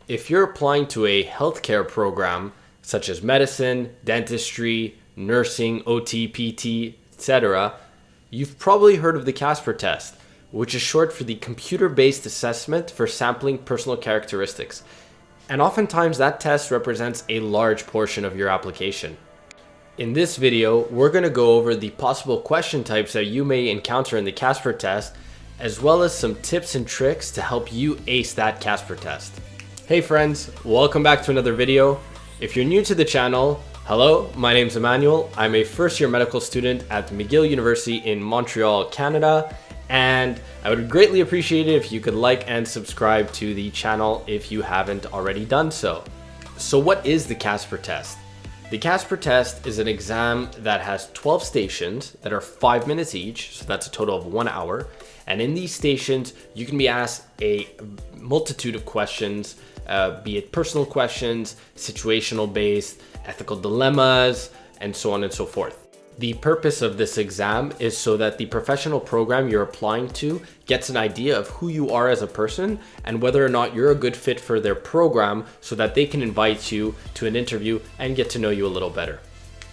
If you're applying to a healthcare program such as medicine, dentistry, nursing, OT, PT, etc., you've probably heard of the CASPer test, which is short for the computer-based assessment for sampling personal characteristics. And oftentimes that test represents a large portion of your application. In this video, we're going to go over the possible question types that you may encounter in the CASPer test, as well as some tips and tricks to help you ace that CASPer test. Hey friends, welcome back to another video. If you're new to the channel, hello, my name's Emmanuel. I'm a first-year medical student at McGill University in Montreal, Canada, and I would greatly appreciate it if you could like and subscribe to the channel if you haven't already done so. So what is the CASPer test? The CASPer test is an exam that has 12 stations that are 5 minutes each, so that's a total of 1 hour. And in these stations, you can be asked a multitude of questions, be it personal questions, situational based, ethical dilemmas, and so on and so forth. The purpose of this exam is so that the professional program you're applying to gets an idea of who you are as a person and whether or not you're a good fit for their program so that they can invite you to an interview and get to know you a little better.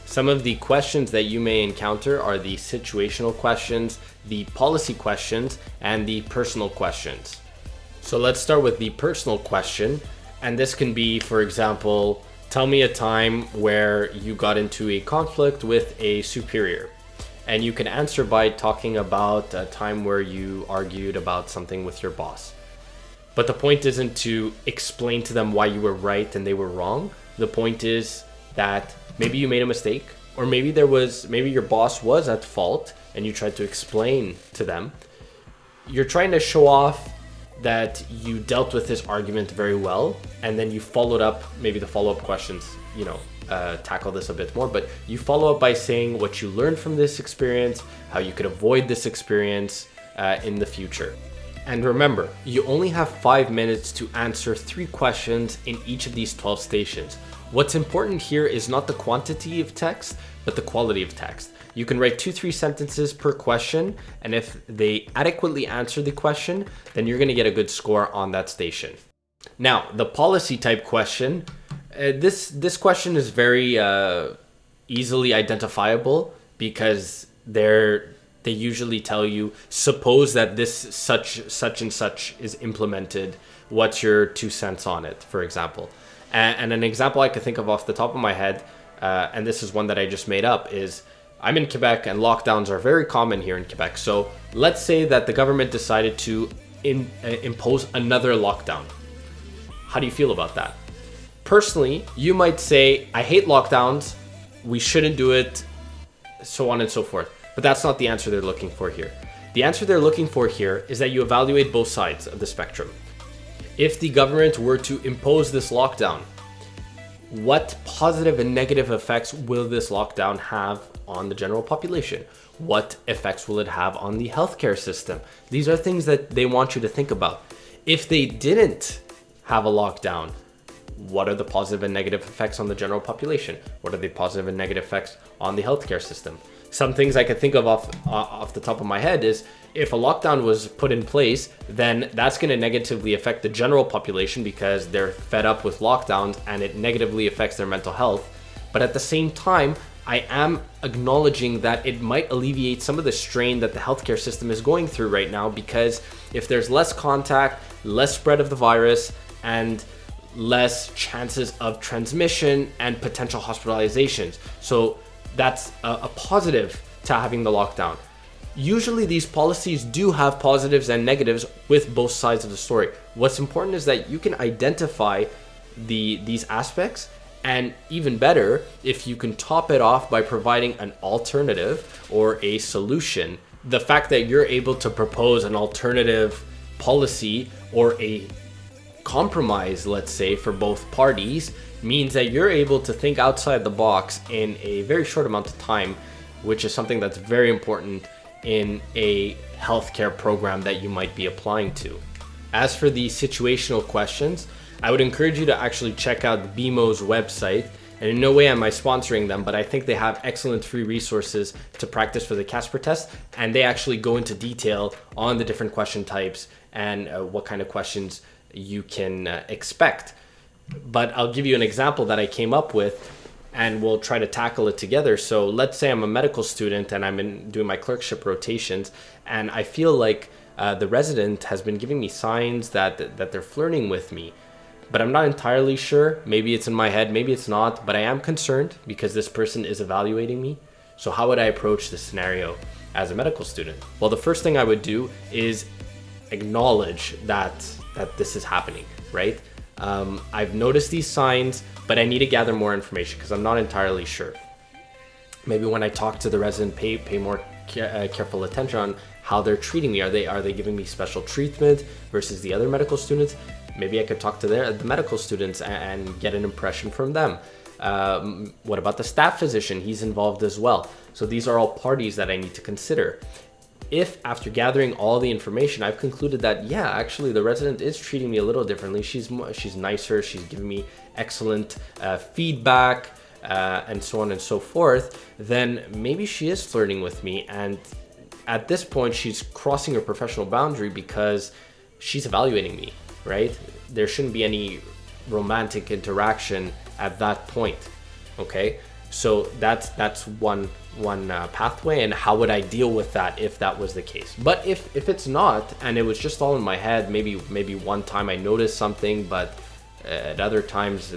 Some of the questions that you may encounter are the situational questions, the policy questions, and the personal questions. So let's start with the personal question. And this can be, for example, tell me a time where you got into a conflict with a superior. And you can answer by talking about a time where you argued about something with your boss. But the point isn't to explain to them why you were right and they were wrong. The point is that maybe you made a mistake, or maybe your boss was at fault and you tried to explain to them. You're trying to show off that you dealt with this argument very well, and then you followed up, maybe the follow-up questions, tackle this a bit more, but you follow up by saying what you learned from this experience, how you could avoid this experience in the future. And remember, you only have 5 minutes to answer 3 questions in each of these 12 stations. What's important here is not the quantity of text, but the quality of text. You can write 2-3 sentences per question, and if they adequately answer the question, then you're going to get a good score on that station. Now, the policy type question, this question is very easily identifiable because they usually tell you, suppose that this such and such is implemented, what's your 2 cents on it, for example. And an example I could think of off the top of my head, and this is one that I just made up, is I'm in Quebec and lockdowns are very common here in Quebec. So let's say that the government decided to impose another lockdown. How do you feel about that? Personally, you might say, I hate lockdowns, we shouldn't do it, so on and so forth. But that's not the answer they're looking for here. The answer they're looking for here is that you evaluate both sides of the spectrum. If the government were to impose this lockdown, what positive and negative effects will this lockdown have on the general population? What effects will it have on the healthcare system? These are things that they want you to think about. If they didn't have a lockdown, what are the positive and negative effects on the general population? What are the positive and negative effects on the healthcare system? Some things I could think of off the top of my head is if a lockdown was put in place, then that's going to negatively affect the general population because they're fed up with lockdowns and it negatively affects their mental health. But at the same time, I am acknowledging that it might alleviate some of the strain that the healthcare system is going through right now, because if there's less contact, less spread of the virus, and less chances of transmission and potential hospitalizations. So that's a positive to having the lockdown. Usually these policies do have positives and negatives with both sides of the story. What's important is that you can identify these aspects, and even better, if you can top it off by providing an alternative or a solution. The fact that you're able to propose an alternative policy or a compromise, let's say, for both parties means that you're able to think outside the box in a very short amount of time, which is something that's very important in a healthcare program that you might be applying to. As for the situational questions, I would encourage you to actually check out BeMo's website. And in no way am I sponsoring them, but I think they have excellent free resources to practice for the CASPer test. And they actually go into detail on the different question types and what kind of questions you can expect. But I'll give you an example that I came up with, and we'll try to tackle it together. So let's say I'm a medical student and I'm doing my clerkship rotations, and I feel like the resident has been giving me signs that they're flirting with me, but I'm not entirely sure. Maybe it's in my head, maybe it's not, but I am concerned because this person is evaluating me. So how would I approach this scenario as a medical student? Well, the first thing I would do is acknowledge that this is happening, right? I've noticed these signs, but I need to gather more information because I'm not entirely sure. Maybe when I talk to the resident, pay more careful attention on how they're treating me. Are they giving me special treatment versus the other medical students? Maybe I could talk to the medical students and get an impression from them. What about the staff physician? He's involved as well. So these are all parties that I need to consider. If after gathering all the information, I've concluded that, yeah, actually the resident is treating me a little differently. She's nicer. She's giving me excellent feedback and so on and so forth. Then maybe she is flirting with me. And at this point, she's crossing her professional boundary because she's evaluating me, right? There shouldn't be any romantic interaction at that point. Okay. So that's one pathway, and how would I deal with that if that was the case? But if it's not, and it was just all in my head, maybe one time I noticed something, but at other times,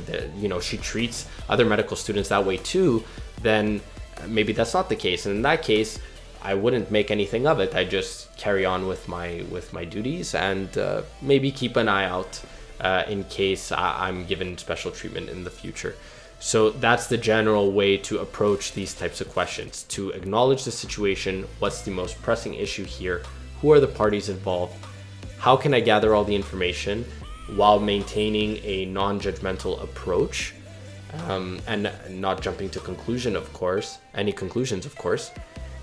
she treats other medical students that way too, then maybe that's not the case. And in that case, I wouldn't make anything of it. I just carry on with my duties and maybe keep an eye out in case I'm given special treatment in the future. So that's the general way to approach these types of questions: to acknowledge the situation. What's the most pressing issue here? Who are the parties involved? How can I gather all the information while maintaining a non-judgmental approach and not jumping to any conclusions, of course.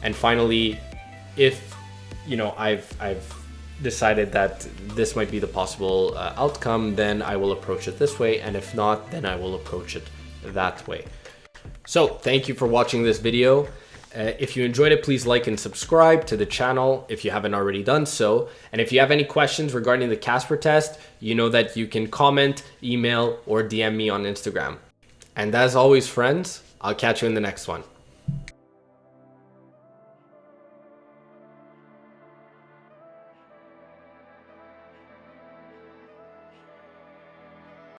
And finally, if I've decided that this might be the possible outcome, then I will approach it this way, and if not, then I will approach it that way. So thank you for watching this video. If you enjoyed it, please like and subscribe to the channel if you haven't already done so. And if you have any questions regarding the CASPer test, you know that you can comment, email, or DM me on Instagram. And as always, friends, I'll catch you in the next one.